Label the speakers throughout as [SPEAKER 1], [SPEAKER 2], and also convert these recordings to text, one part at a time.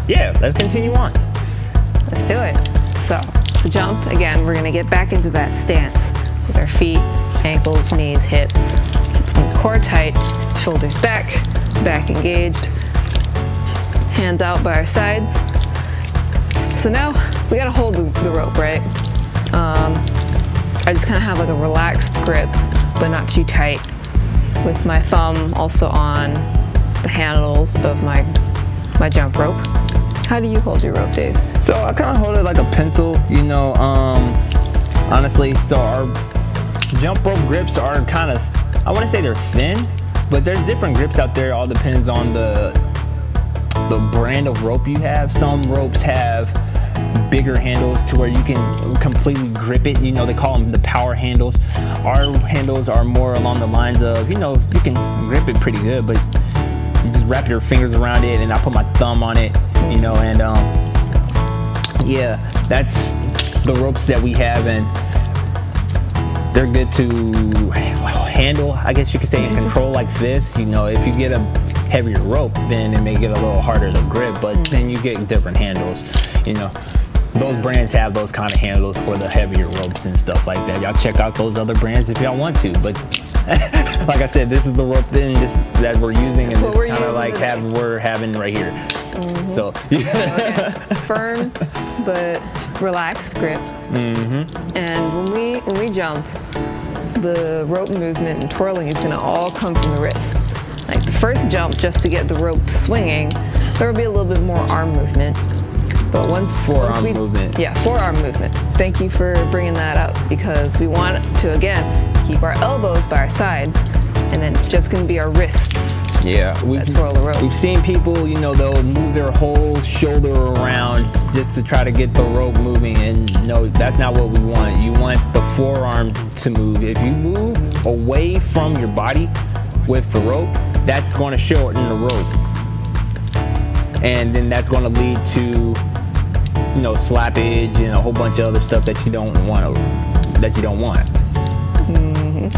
[SPEAKER 1] Yeah, let's continue on.
[SPEAKER 2] Let's do it. So, to jump, again, we're gonna get back into that stance with our feet, ankles, knees, hips. Keep the core tight, shoulders back, back engaged, hands out by our sides. So now, we gotta hold the rope, right? I just kind of have like a relaxed grip, but not too tight, with my thumb also on the handles of my jump rope. How do you hold your rope, Dave?
[SPEAKER 1] So I kind of hold it like a pencil, you know, honestly. So our jump rope grips are kind of, I want to say they're thin, but there's different grips out there. All depends on the brand of rope you have. Some ropes have bigger handles to where you can completely grip it. You know, they call them the power handles. Our handles are more along the lines of, you know, you can grip it pretty good, but you just wrap your fingers around it, and I put my thumb on it, you know, and yeah, that's the ropes that we have, and they're good to handle, I guess you could say, and control like this. You know, if you get a heavier rope, then it may get a little harder to grip, but then you get different handles, you know. Those brands have those kind of handles for the heavier ropes and stuff like that. Y'all check out those other brands if y'all want to, but like I said, this is the rope that we're using, and this kind of like we're having right here. So yeah.
[SPEAKER 2] Firm but relaxed grip. And when we jump, the rope movement and twirling is going to all come from the wrists. Like the first jump, just to get the rope swinging, there will be a little bit more arm movement. But once we movement. Yeah, forearm movement. Thank you for bringing that up, because we want to, again, keep our elbows by our sides, and then it's just going to be our wrists.
[SPEAKER 1] Yeah,
[SPEAKER 2] that twirl the rope.
[SPEAKER 1] We've seen people, you know, they'll move their whole shoulder around just to try to get the rope moving, and no, that's not what we want. You want the forearm to move. If you move away from your body with the rope, that's going to shorten the rope, and then that's going to lead to, you know, slappage and a whole bunch of other stuff that you don't want.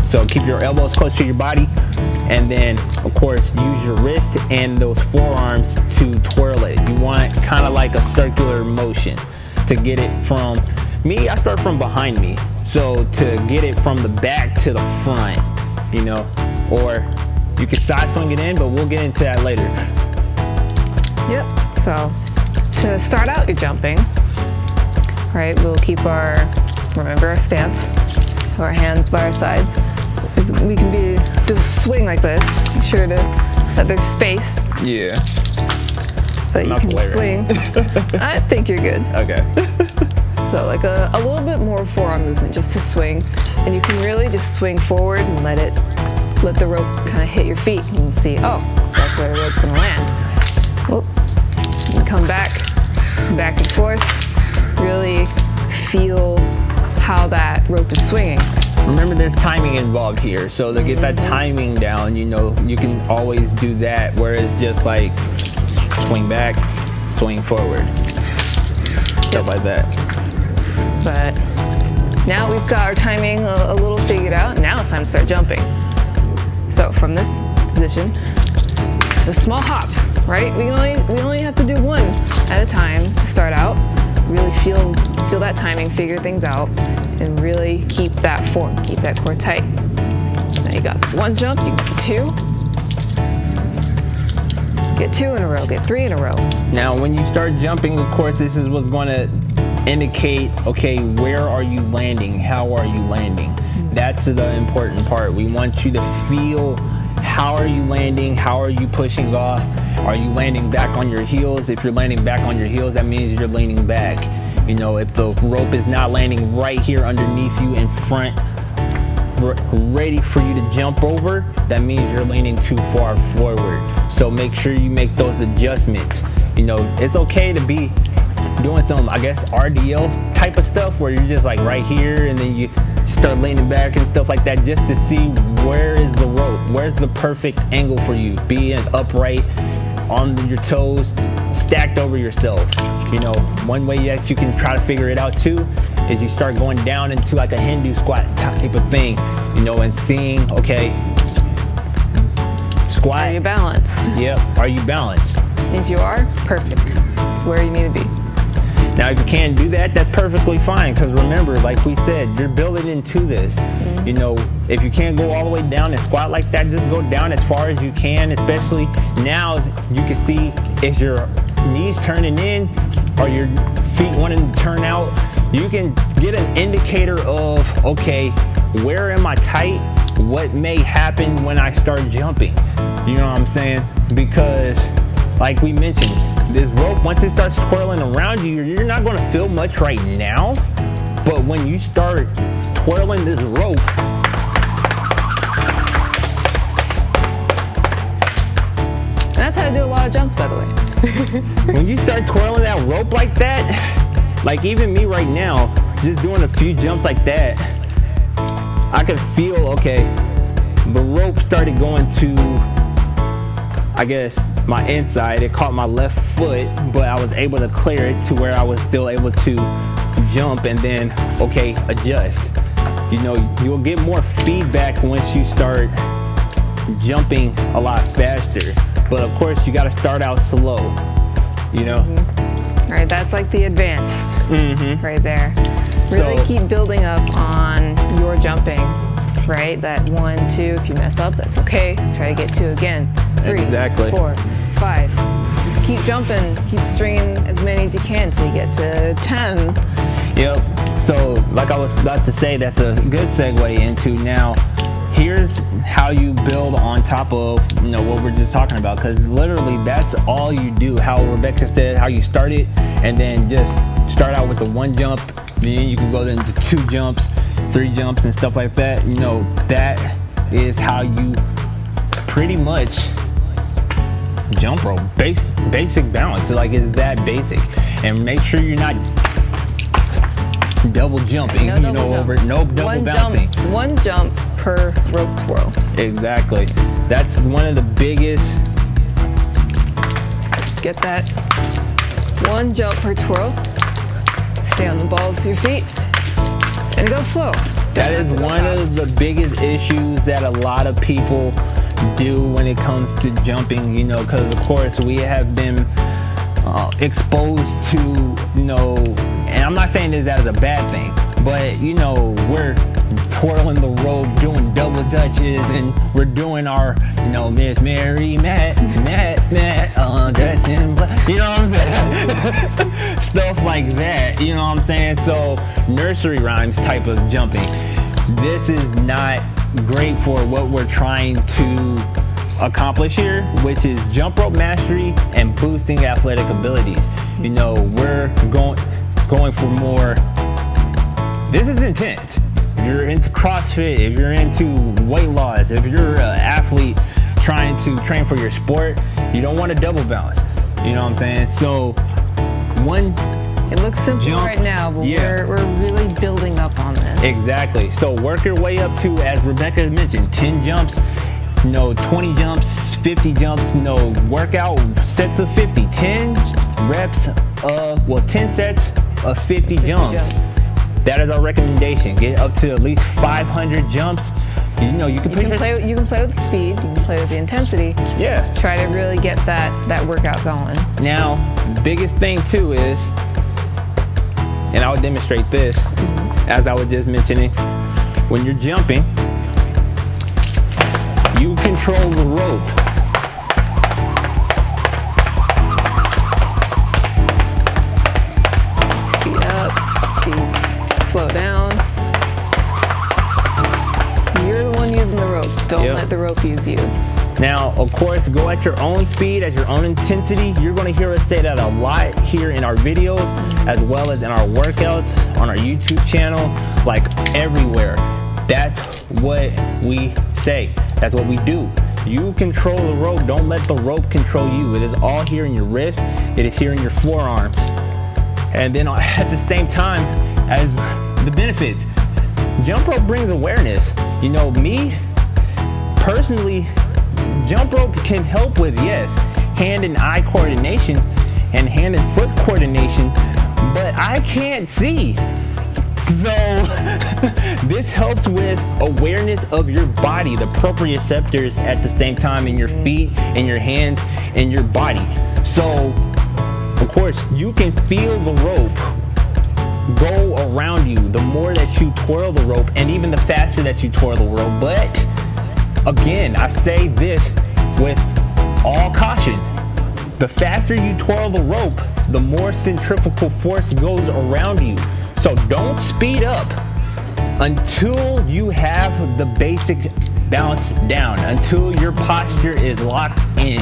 [SPEAKER 1] So keep your elbows close to your body, and then of course use your wrist and those forearms to twirl it. You want kind of like a circular motion to get it from me. I start from behind me, so to get it from the back to the front, you know, or you can side swing it in, but we'll get into that later.
[SPEAKER 2] Yep. So to start out your jumping, right, we'll keep remember our stance, have our hands by our sides. We can do a swing like this. Make sure that there's space.
[SPEAKER 1] Yeah.
[SPEAKER 2] That you can swing. I think you're good.
[SPEAKER 1] Okay.
[SPEAKER 2] So like a little bit more forearm movement just to swing, and you can really just swing forward and let the rope kind of hit your feet, and you can see, oh, that's where the rope's gonna land. Well, you can come back and forth, really feel how that rope is swinging.
[SPEAKER 1] Remember, there's timing involved here, so to get that timing down, you know, you can always do that, where it's just like swing back, swing forward, stuff like that.
[SPEAKER 2] But now we've got our timing a little figured out. Now it's time to start jumping. So from this position, it's a small hop, right? We only have to do one at a time to start out. Really feel that timing, figure things out, and really keep that form, keep that core tight. Now you got one jump, you got two. Get two in a row, get three in a row.
[SPEAKER 1] Now when you start jumping, of course, this is what's going to indicate, okay, where are you landing? How are you landing? That's the important part. We want you to feel, how are you landing? How are you pushing off? Are you landing back on your heels? If you're landing back on your heels, that means you're leaning back. You know, if the rope is not landing right here underneath you in front, ready for you to jump over, that means you're leaning too far forward. So make sure you make those adjustments. You know, it's okay to be doing some, I guess, RDL type of stuff where you're just like right here and then you start leaning back and stuff like that, just to see where is the rope, where's the perfect angle for you, being upright on your toes, stacked over yourself. You know, one way that you can try to figure it out too is you start going down into like a Hindu squat type of thing, you know, and seeing, okay, squat.
[SPEAKER 2] Are you balanced?
[SPEAKER 1] Yep, are you balanced?
[SPEAKER 2] If you are, perfect. That's where you need to be.
[SPEAKER 1] Now, if you can't do that, that's perfectly fine. Because remember, like we said, you're building into this. You know, if you can't go all the way down and squat like that, just go down as far as you can. Especially now, you can see is your knees turning in or your feet wanting to turn out. You can get an indicator of, okay, where am I tight? What may happen when I start jumping? You know what I'm saying? Because, like we mentioned, this rope, once it starts twirling around you, you're not going to feel much right now, but when you start twirling this rope,
[SPEAKER 2] that's how I do a lot of jumps, by the way.
[SPEAKER 1] when you start twirling that rope like that, like even me right now, just doing a few jumps like that, I could feel, okay, the rope started going to, I guess, my inside. It caught my left foot, but I was able to clear it to where I was still able to jump and then, okay, adjust. You know, you'll get more feedback once you start jumping a lot faster. But of course, you got to start out slow, you know?
[SPEAKER 2] All right, that's like the advanced right there. Really keep building up on your jumping, right? That 1, 2, if you mess up, that's okay. Try to get 2 again. 3,
[SPEAKER 1] Exactly.
[SPEAKER 2] 4, 5. Just keep jumping, keep stringing as many as you can until you get to 10.
[SPEAKER 1] Yep. So, like I was about to say, that's a good segue into now. Here's how you build on top of, you know, what we're just talking about, because literally that's all you do. How Rebecca said, how you start it, and then just start out with the 1 jump, then you can go into 2 jumps, 3 jumps, and stuff like that. You know, that is how you pretty much jump rope. Basic balance. Like, it's that basic. And make sure you're not double jumping, no double bouncing.
[SPEAKER 2] 1 jump per rope twirl.
[SPEAKER 1] Exactly. That's one of the biggest.
[SPEAKER 2] Just get that 1 jump per twirl. Stay on the balls of your feet and go slow.
[SPEAKER 1] That is one of the biggest issues that a lot of people do when it comes to jumping, you know, because of course we have been exposed to, you know, and I'm not saying this as a bad thing, but you know, we're twirling the rope, doing double dutches, and we're doing our, you know, Miss Mary Matt, dressed in black, you know what I'm saying? Stuff like that, you know what I'm saying? So nursery rhymes type of jumping. This is not great for what we're trying to accomplish here, which is jump rope mastery and boosting athletic abilities. You know, we're going for more. This is intense. If you're into CrossFit, if you're into weight loss, if you're an athlete trying to train for your sport, you don't want to double bounce. You know what I'm saying? So
[SPEAKER 2] it looks simple
[SPEAKER 1] jump,
[SPEAKER 2] right now, but we're really building up on this.
[SPEAKER 1] Exactly. So work your way up to, as Rebecca mentioned, 10 jumps, you know, 20 jumps, 50 jumps, you know, workout sets of 50, 10 reps of, 10 sets of 50 jumps. That is our recommendation. Get up to at least 500 jumps. You know, you can play
[SPEAKER 2] with the speed, you can play with the intensity.
[SPEAKER 1] Yeah.
[SPEAKER 2] Try to really get that workout going.
[SPEAKER 1] Now, the biggest thing too is, and I would demonstrate this, as I was just mentioning, when you're jumping, you control the rope.
[SPEAKER 2] Speed up, slow down. You're the one using the rope. Don't let the rope use you.
[SPEAKER 1] Now, of course, go at your own speed, at your own intensity. You're going to hear us say that a lot here in our videos, as well as in our workouts, on our YouTube channel, like everywhere. That's what we say. That's what we do. You control the rope. Don't let the rope control you. It is all here in your wrist. It is here in your forearms. And then at the same time as the benefits, jump rope brings awareness. You know, me personally, jump rope can help with, yes, hand and eye coordination and hand and foot coordination, but I can't see. So this helps with awareness of your body, the proprioceptors at the same time in your feet, in your hands, in your body. So of course, you can feel the rope go around you the more that you twirl the rope, and even the faster that you twirl the rope. But again, I say this with all caution. The faster you twirl the rope, the more centrifugal force goes around you. So don't speed up until you have the basic balance down, until your posture is locked in.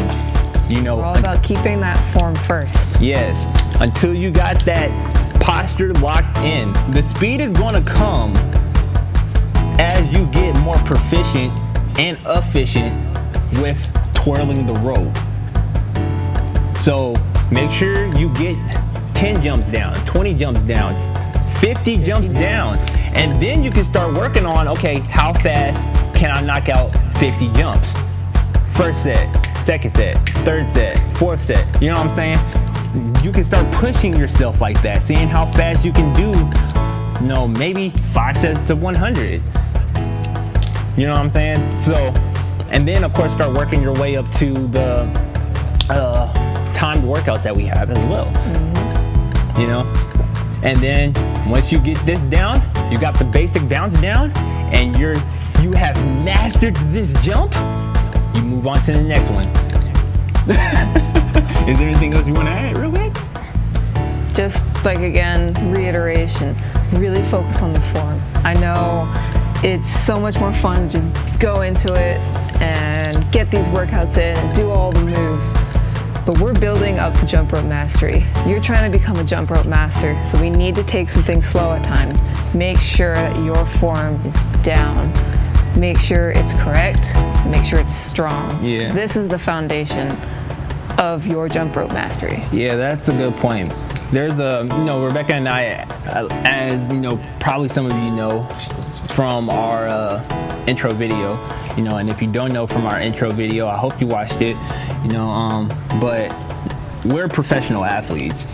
[SPEAKER 1] You know,
[SPEAKER 2] we're all about keeping that form first.
[SPEAKER 1] Yes, until you got that posture locked in. The speed is going to come as you get more proficient and efficient with twirling the rope. So make sure you get 10 jumps down, 20 jumps down, 50 jumps down, and then you can start working on, okay, how fast can I knock out 50 jumps? First set, second set, third set, fourth set, you know what I'm saying? You can start pushing yourself like that, seeing how fast you can do, you know, maybe 5 sets of 100. You know what I'm saying? So, and then of course start working your way up to the timed workouts that we have as well. You know? And then once you get this down, you got the basic bounce down, and you have mastered this jump, you move on to the next one. Is there anything else you want to add real quick?
[SPEAKER 2] Just like, again, reiteration, really focus on the form. I know it's so much more fun to just go into it and get these workouts in and do all the moves. But we're building up to jump rope mastery. You're trying to become a jump rope master, so we need to take some things slow at times. Make sure that your form is down. Make sure it's correct. Make sure it's strong.
[SPEAKER 1] Yeah.
[SPEAKER 2] This is the foundation of your jump rope mastery.
[SPEAKER 1] Yeah, that's a good point. There's Rebecca and I, as you know, probably some of you know from our intro video, you know, and if you don't know from our intro video, I hope you watched it, you know, but we're professional athletes.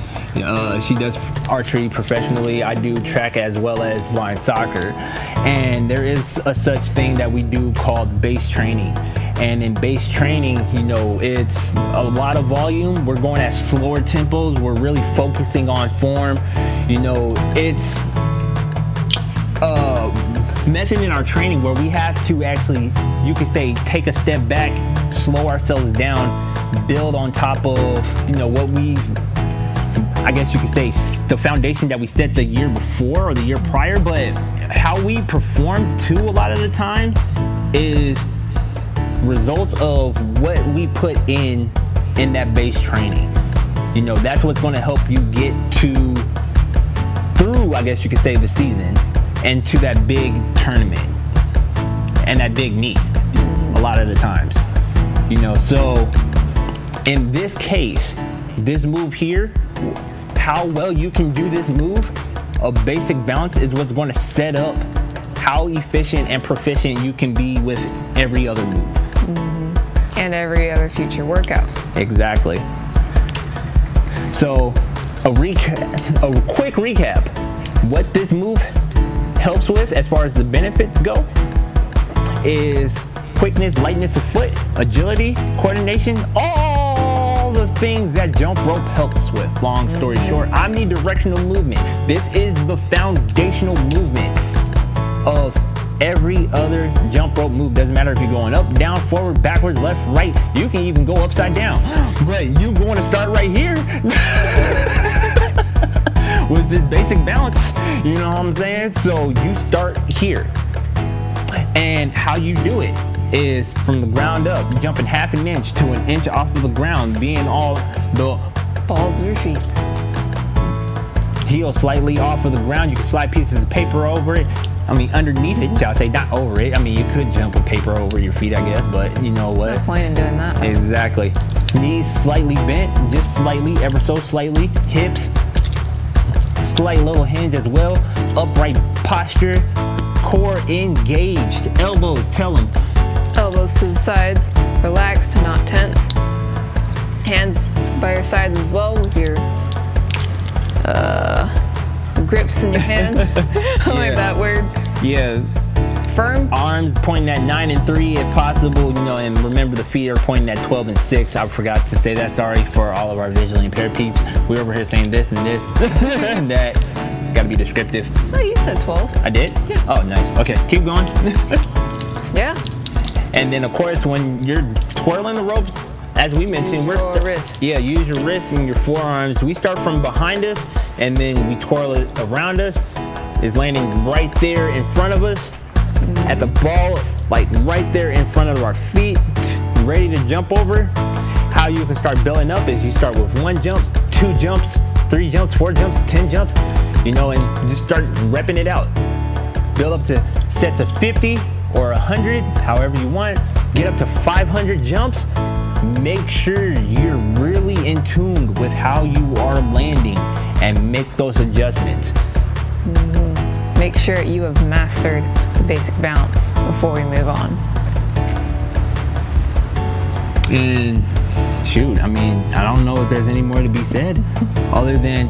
[SPEAKER 1] She does archery professionally. I do track as well as blind soccer, and there is a such thing that we do called base training. And in base training, you know, it's a lot of volume. We're going at slower tempos. We're really focusing on form. You know, it's a method in our training where we have to actually, you could say, take a step back, slow ourselves down, build on top of, you know, what we, I guess you could say, the foundation that we set the year before or the year prior. But how we perform too a lot of the times is results of what we put in that base training. You know, that's what's going to help you get through, I guess you could say, the season and to that big tournament and that big meet a lot of the times. You know, so in this case, this move here, how well you can do this move, a basic balance is what's going to set up how efficient and proficient you can be with every other move.
[SPEAKER 2] And every other future workout.
[SPEAKER 1] Exactly. So a quick recap. What this move helps with as far as the benefits go is quickness, lightness of foot, agility, coordination, all the things that jump rope helps with. Long story short, omnidirectional movement. This is the foundational movement of every other jump rope move. Doesn't matter if you're going up, down, forward, backwards, left, right. You can even go upside down. But you want to start right here with this basic balance. You know what I'm saying? So you start here. And how you do it is from the ground up, jumping half an inch to an inch off of the ground, being all the
[SPEAKER 2] balls of your feet.
[SPEAKER 1] Heel slightly off of the ground. You can slide pieces of paper over it. I mean, underneath it, shall I say, not over it. I mean, you could jump with paper over your feet, I guess, but you know what?
[SPEAKER 2] No point in doing that.
[SPEAKER 1] Exactly. Knees slightly bent, just slightly, ever so slightly. Hips, slight little hinge as well. Upright posture, core engaged. Elbows, tell them.
[SPEAKER 2] Elbows to the sides, relaxed, not tense. Hands by your sides as well with your grips in your hands. I like that word.
[SPEAKER 1] Yeah.
[SPEAKER 2] firm.
[SPEAKER 1] Arms pointing at 9 and 3 if possible, you know, and remember the feet are pointing at 12 and 6. I forgot to say that, sorry for all of our visually impaired peeps. We're over here saying this and this and that. Gotta be descriptive.
[SPEAKER 2] Oh, you said 12.
[SPEAKER 1] I did?
[SPEAKER 2] Yeah.
[SPEAKER 1] Oh, nice. Okay, keep going.
[SPEAKER 2] Yeah.
[SPEAKER 1] And then of course when you're twirling the ropes, as we mentioned,
[SPEAKER 2] Use your wrists.
[SPEAKER 1] yeah, use your wrists and your forearms. We start from behind us and then we twirl it around us. It's landing right there in front of us at the ball, like right there in front of our feet, ready to jump over. How you can start building up is you start with 1 jump, 2 jumps, 3 jumps, 4 jumps, 10 jumps, you know, and just start repping it out. Build up to sets of 50 or 100, however you want. Get up to 500 jumps. Make sure you're really in tune with how you are landing and make those adjustments.
[SPEAKER 2] Make sure you have mastered the basic bounce before we move on.
[SPEAKER 1] And shoot, I mean, I don't know if there's any more to be said other than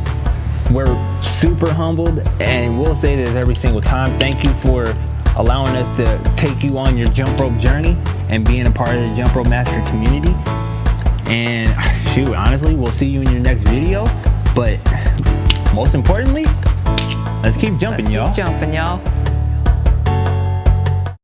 [SPEAKER 1] we're super humbled, and we'll say this every single time. Thank you for allowing us to take you on your jump rope journey and being a part of the Jump Rope Master community. And shoot, honestly, we'll see you in your next video. But most importantly, let's keep jumping, y'all.
[SPEAKER 2] Keep jumping, y'all.